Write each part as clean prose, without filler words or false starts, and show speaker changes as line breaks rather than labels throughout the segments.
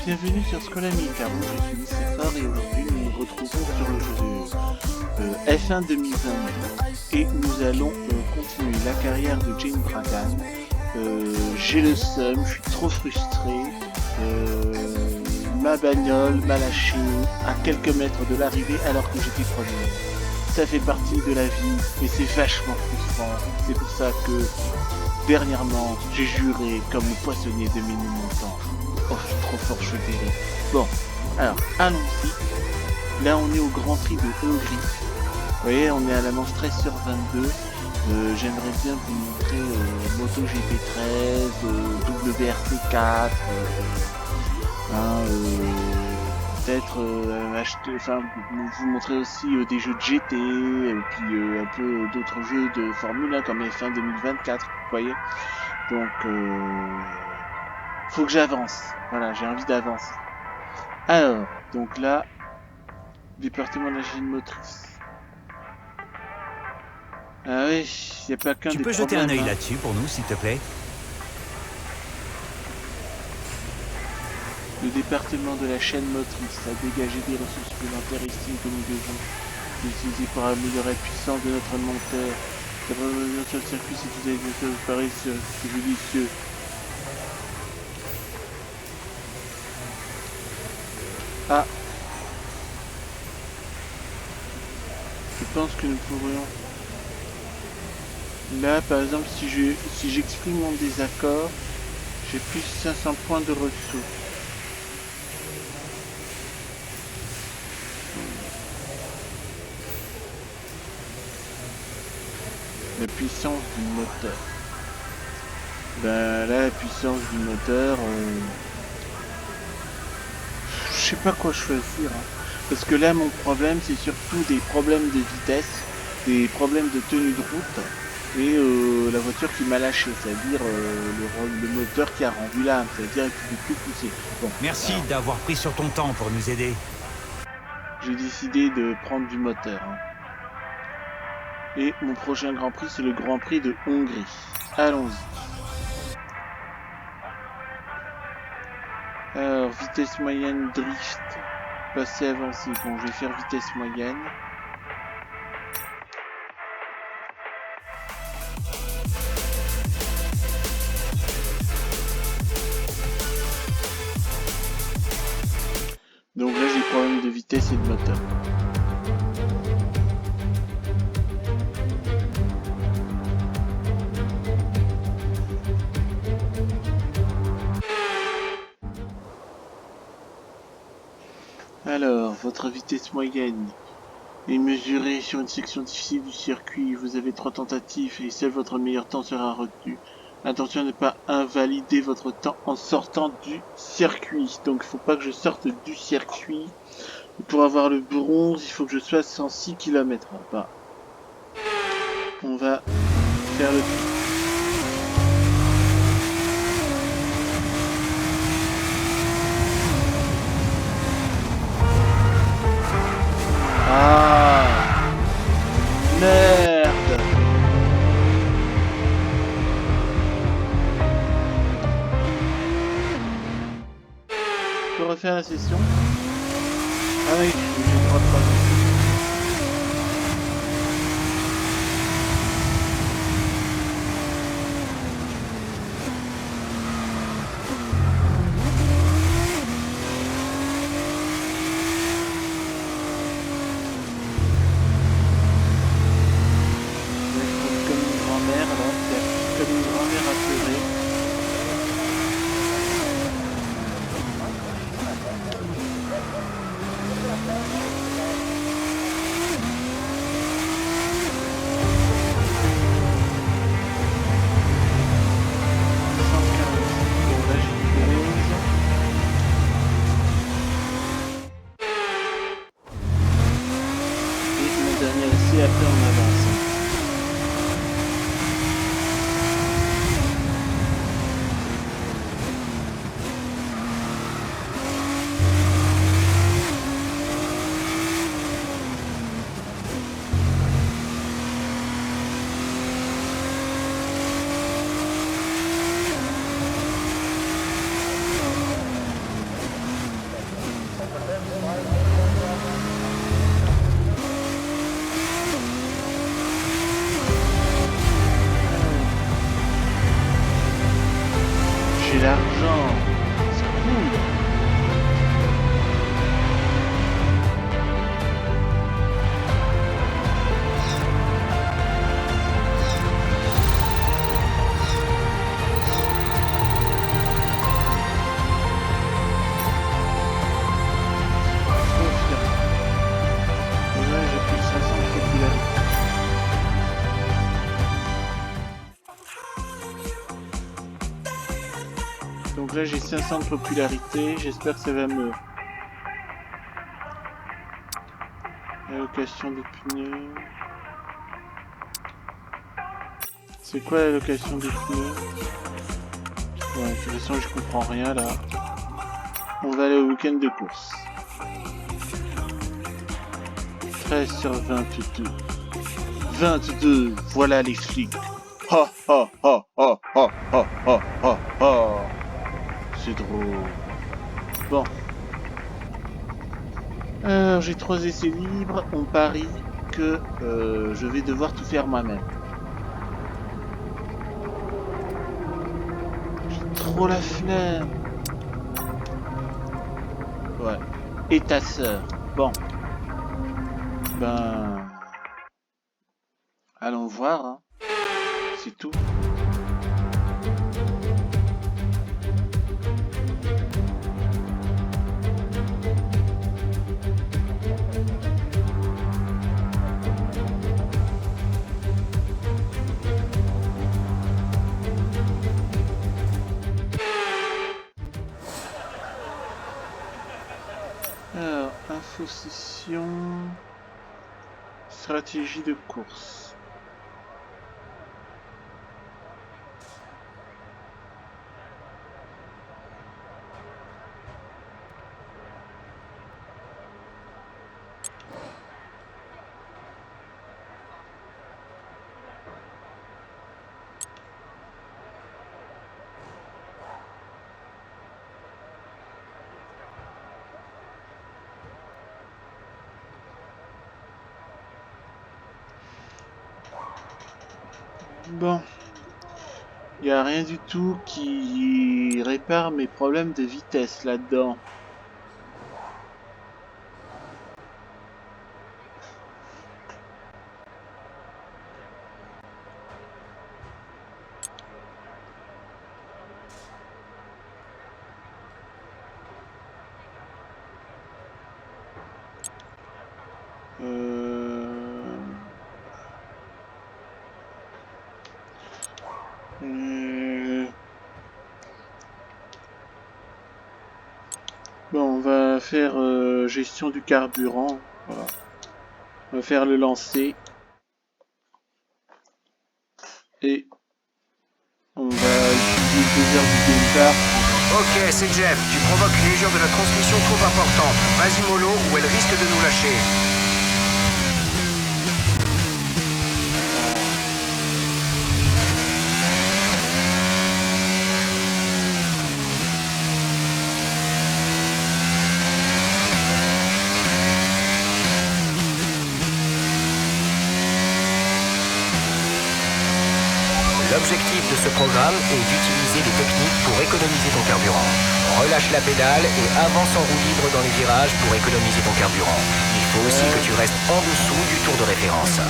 Bienvenue sur Scolami, car moi je suis Lucifer et aujourd'hui nous nous retrouvons sur le jeu F1 2022 et nous allons continuer la carrière de Jane Bragan. J'ai le seum, je suis trop frustré, ma bagnole m'a lâché à quelques mètres de l'arrivée alors que j'étais premier. Ça fait partie de la vie et c'est vachement frustrant, c'est pour ça que dernièrement j'ai juré comme le poissonnier de Ménilmontant. Oh, je suis trop fort, je suis terrible. Bon, alors, allons-y. Là, on est au Grand Prix de Hongrie. Vous voyez, on est à la manche 13 sur 22. J'aimerais bien vous montrer Moto GP13, WRC4, peut-être acheter, enfin, vous montrer aussi des jeux de GT, et puis un peu d'autres jeux de Formule 1 comme F1 2024, vous voyez. Donc, faut que j'avance. Voilà, j'ai envie d'avancer. Alors, donc là, département de la chaîne motrice. Ah oui, il n'y a pas qu'un des problèmes.
Tu peux jeter un œil là-dessus pour nous, s'il te plaît?
Le département de la chaîne motrice a dégagé des ressources supplémentaires ici que nous devons utiliser pour améliorer la puissance de notre moteur. La revenir sur le circuit, c'est tout à fait pareil, c'est judicieux. Ah, je pense que nous pourrions... Là, par exemple, si j'exprime mon désaccord, j'ai plus 500 points de ressources. La puissance du moteur. Ben là, la puissance du moteur... Je sais pas quoi choisir. Hein. Parce que là, mon problème, c'est surtout des problèmes de vitesse, des problèmes de tenue de route, et la voiture qui m'a lâché, c'est-à-dire le moteur qui a rendu l'âme, c'est-à-dire qu'il ne peut plus pousser. Bon,
merci d'avoir pris sur ton temps pour nous aider.
J'ai décidé de prendre du moteur. Hein. Et mon prochain Grand Prix, c'est le Grand Prix de Hongrie. Allons-y. Alors, vitesse moyenne, drift, passé avancé. Bon, je vais faire vitesse moyenne. Donc là, j'ai problème de vitesse et de moteur. Alors, votre vitesse moyenne est mesurée sur une section difficile du circuit. Vous avez 3 tentatives et seul votre meilleur temps sera retenu. Attention à ne pas invalider votre temps en sortant du circuit. Donc, il ne faut pas que je sorte du circuit. Pour avoir le bronze, il faut que je sois à 106 km. Bah, on va faire le... Ah, merde. Je peux refaire la session? Ah oui, j'ai le droit de passer. Comme une grand-mère, alors, comme une grand-mère apeurée. j'ai l'argent. C'est cool. Donc là j'ai 500 de popularité, j'espère que ça va me... Allocation des pneus... C'est quoi l'allocation des pneus? Ouais, de toute façon je comprends rien là. On va aller au week-end de course. 13 sur 22. 22, voilà les flics. Ha ha ha ha ha ha ha ha ha. C'est drôle. Bon. Alors j'ai 3 essais libres. On parie que je vais devoir tout faire moi-même. J'ai trop la flemme. Ouais. Et ta sœur. Bon. Ben... Allons voir, hein. C'est tout. Alors, info session... Stratégie de course. Bon, il n'y a rien du tout qui répare mes problèmes de vitesse là-dedans. Bon, on va faire gestion du carburant. Voilà. On va faire le lancer. Et on va utiliser 2 heures du départ.
Ok, c'est Jeff. Tu provoques une usure de la transmission trop importante. Vas-y mollo ou elle risque de nous lâcher. L'objectif de ce programme est d'utiliser les techniques pour économiser ton carburant. Relâche la pédale et avance en roue libre dans les virages pour économiser ton carburant. Il faut aussi que tu restes en dessous du tour de référence.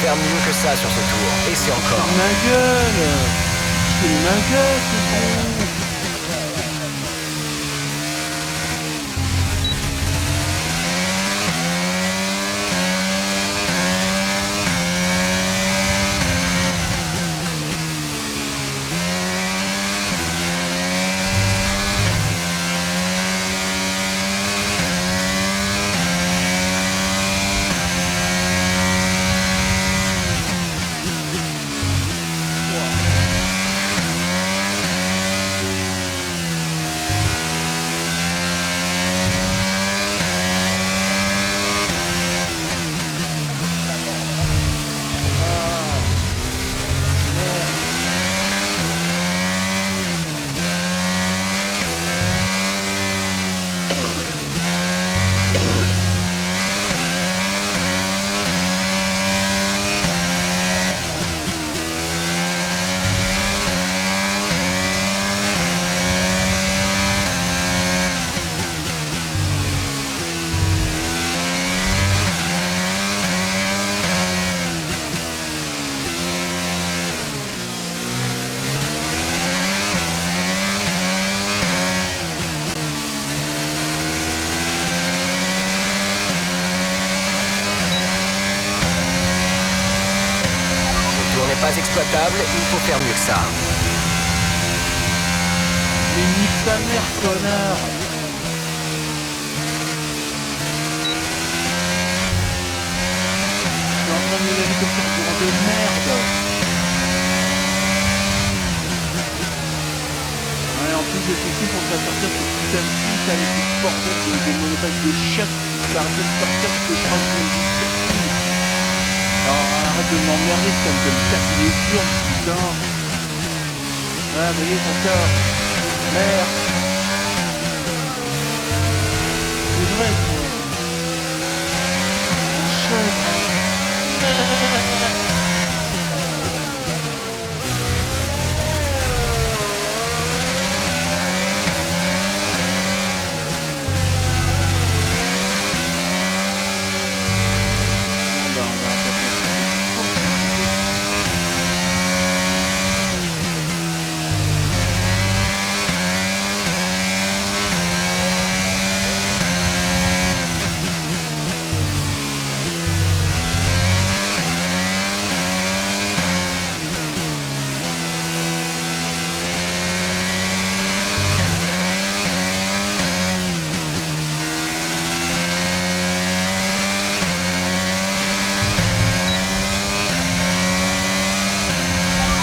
faire mieux que ça sur ce tour. Et c'est encore.
Ma gueule. C'est ma gueule, ce con.
Pas exploitable, il faut faire mieux que ça.
Mais nique ta mère, connard. Je suis en train de me laver comme carburant de merde. Ouais, en plus, j'ai fait tout pour te faire sortir ce putain de site avec ce bordel de monopages de chiottes qui permettent de sortir ce train de vie. Alors, arrête de m'emmerder, ça me donne casser les plombs, putain. Ah, vous voyez, ça sort. Merde. C'est vrai, quoi.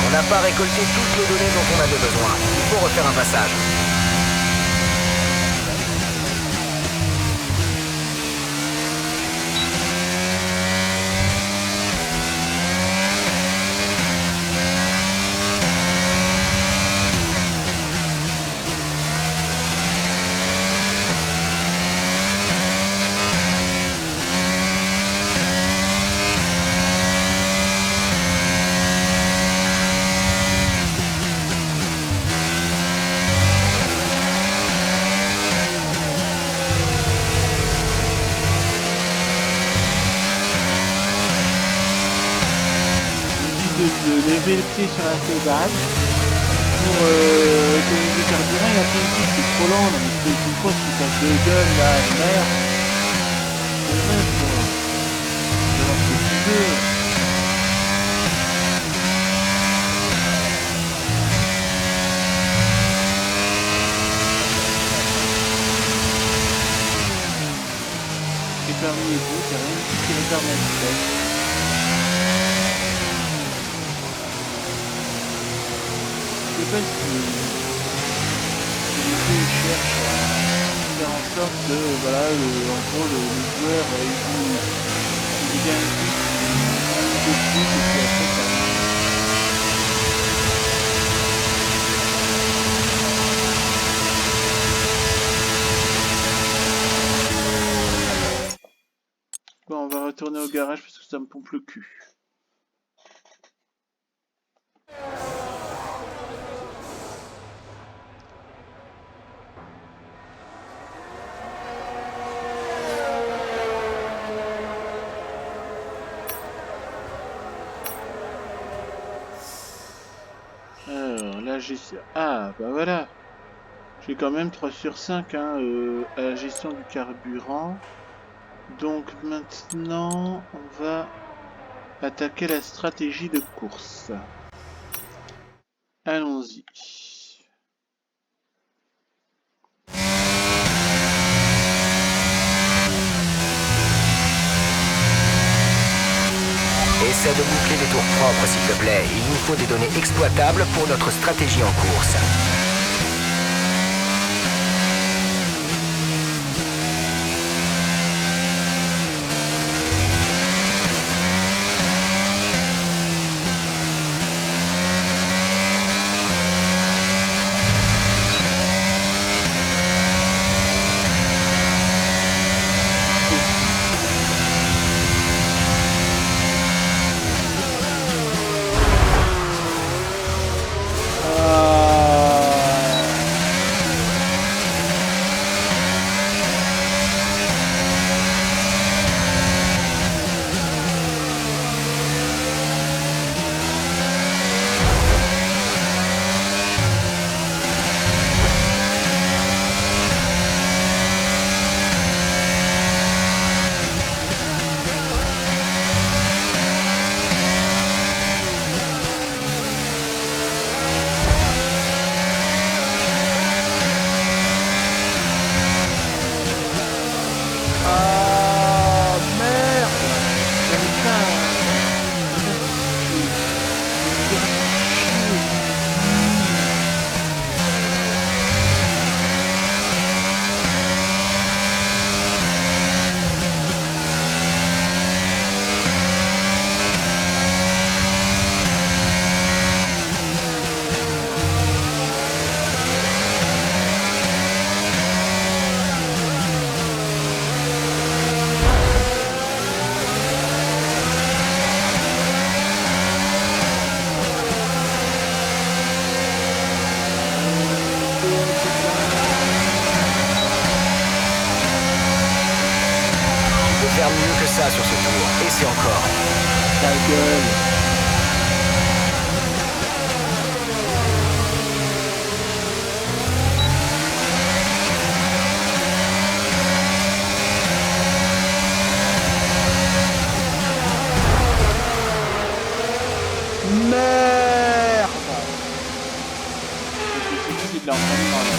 On n'a pas récolté toutes les données dont on avait besoin. Il faut refaire un passage.
De lever le pied sur la pédale pour économiser du carburant et après il dit c'est trop lent, là, mais c'est une fois qui casse de gueule là, merde. C'est vrai quoi. Je vais voir ce que tu veux. Les permis et tout, c'est rien du tout qui les permet à vitesse. Je sais pas si il cherche à faire en sorte que voilà, en gros le joueur il gagne vite, il de plus et puis après ça. Bon, on va retourner au garage parce que ça me pompe le cul. la gestion... Ah, bah voilà. J'ai quand même 3 sur 5 hein, à la gestion du carburant. Donc maintenant, on va attaquer la stratégie de course. Allons-y.
Essaie de boucler des tours propres, s'il te plaît. Il nous faut des données exploitables pour notre stratégie en course. Faire mieux que ça sur ce tour. Et c'est encore.
Ta gueule. Merde. C'est difficile de l'entraînement là.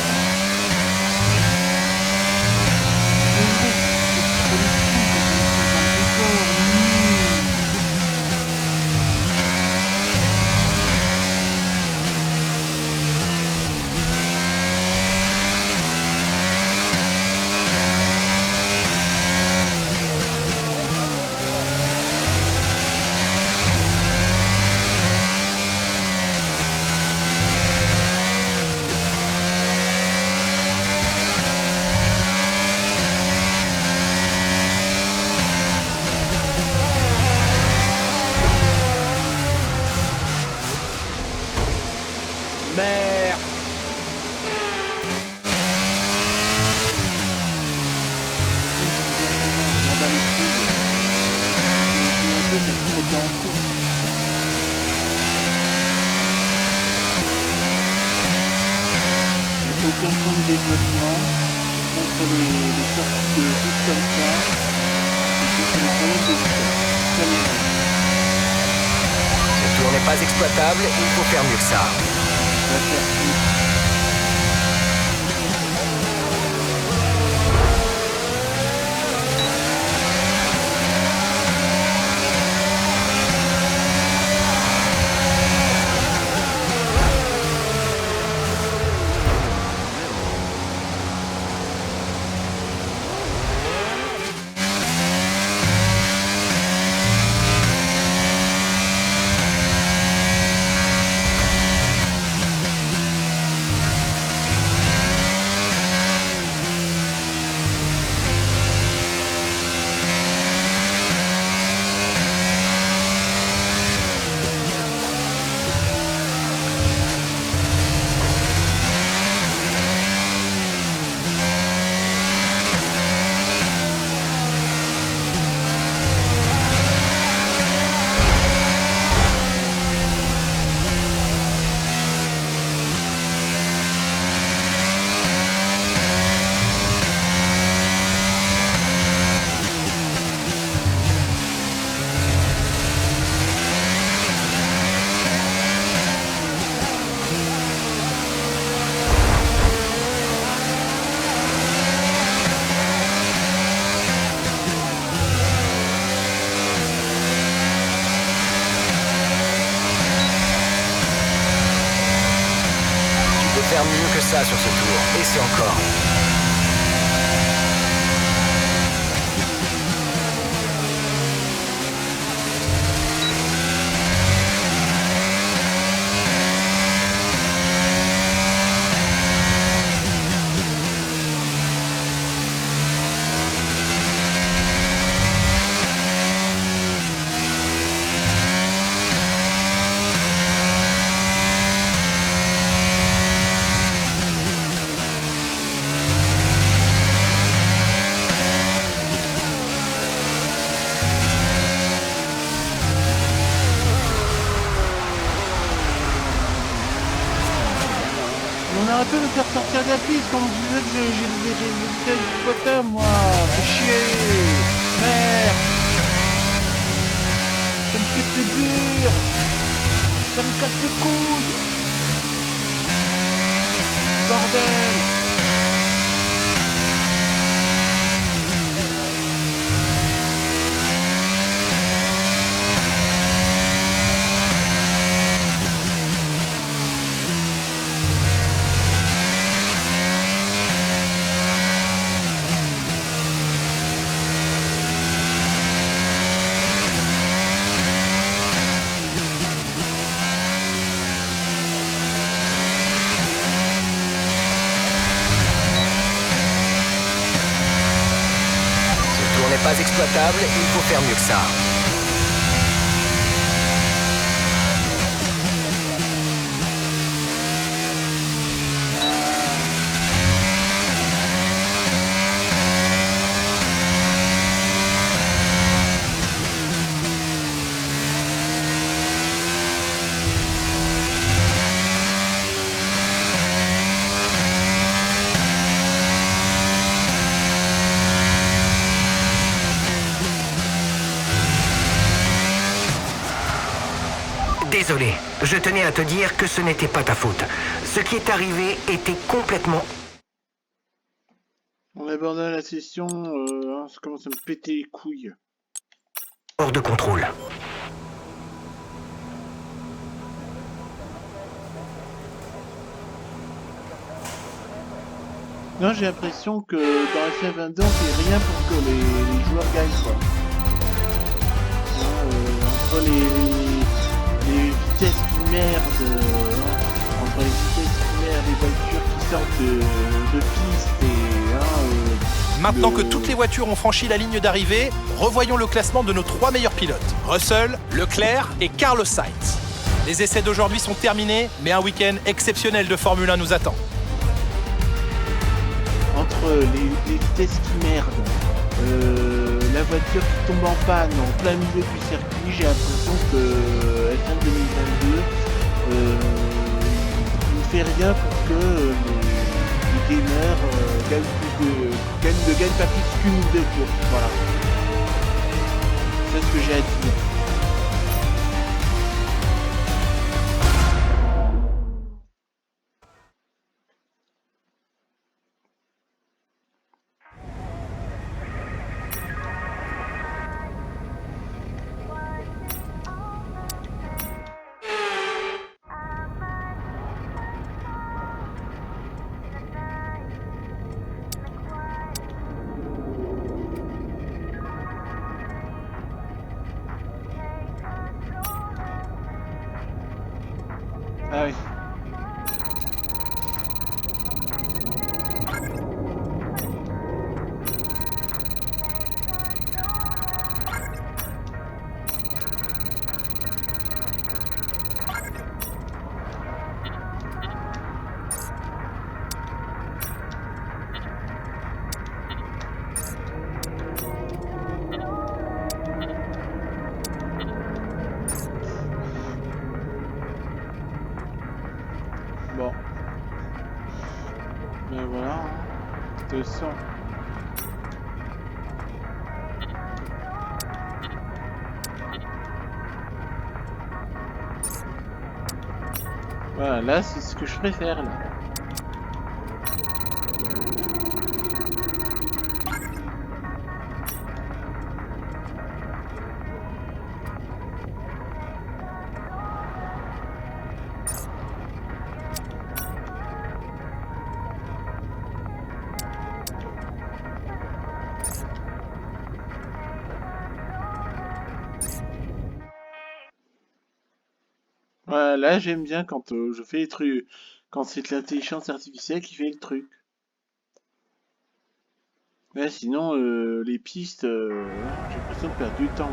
Merde. Aucun point de développement contre les sorties de juste comme ça. Et c'est le problème de vitesse.
Ce tour n'est pas exploitable, il faut faire mieux que ça.
On va faire plus.
ça sur ce tour, et c'est encore.
On a un peu me faire sortir de la piste, comme on disait que j'ai le vitesse du potin, moi. Fais chier. Merde. Ça me pète le dur. Ça me casse le coude. Bordel.
Pas exploitable, il faut faire mieux que ça. Désolé, je tenais à te dire que ce n'était pas ta faute. Ce qui est arrivé était complètement...
On abandonne la session, ça commence à me péter les couilles.
hors de contrôle.
Non, j'ai l'impression que dans SF22, on fait rien pour que les joueurs gagnent, quoi. Entre les vitesses qui merdent, entre les vitesses qui merdent, les voitures qui sortent de piste et...
Maintenant que toutes les voitures ont franchi la ligne d'arrivée, revoyons le classement de nos 3 meilleurs pilotes. Russell, Leclerc et Carlos Sainz. Les essais d'aujourd'hui sont terminés, mais un week-end exceptionnel de Formule 1 nous attend.
Entre les vitesses qui merdent, la voiture qui tombe en panne en plein milieu du circuit, j'ai l'impression que F1 2022 ne fait rien pour que les gamers ne gagnent pas plus qu'une ou deux courses. Voilà. C'est ce que j'ai à dire. Ah oui. Bon. Mais voilà, c'était le son. Voilà, là c'est ce que je préfère là. Ouais, là j'aime bien quand je fais les trucs, quand c'est l'intelligence artificielle qui fait le truc. Ouais, sinon les pistes, j'ai l'impression de perdre du temps.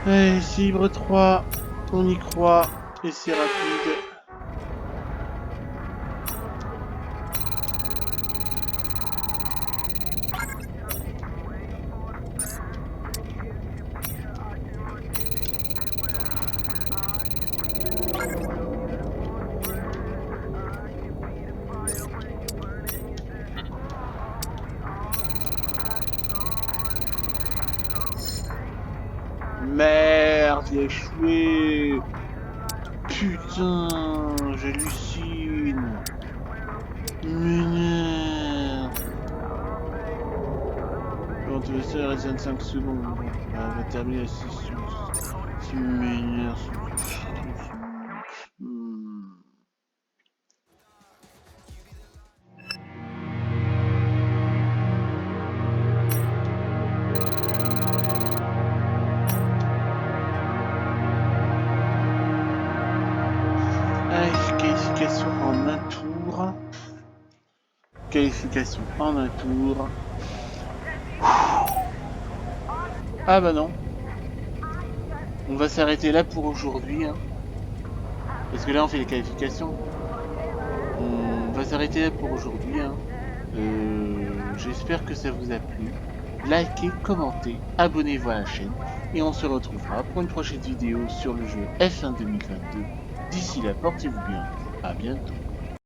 Allez, Cibre 3, on y croit, et c'est rapide. Merde, j'ai échoué. Putain, j'hallucine. Merde. Bon, tu veux ça, il reste 25 secondes. On va terminer à 6 secondes. Tu m'énerves, qualification en un tour. Qualification en un tour. Ah bah non. On va s'arrêter là pour aujourd'hui. Hein. Parce que là on fait les qualifications. On va s'arrêter là pour aujourd'hui. Hein. J'espère que ça vous a plu. Likez, commentez, abonnez-vous à la chaîne. Et on se retrouvera pour une prochaine vidéo sur le jeu F1 2022. D'ici là, portez-vous bien. À bientôt.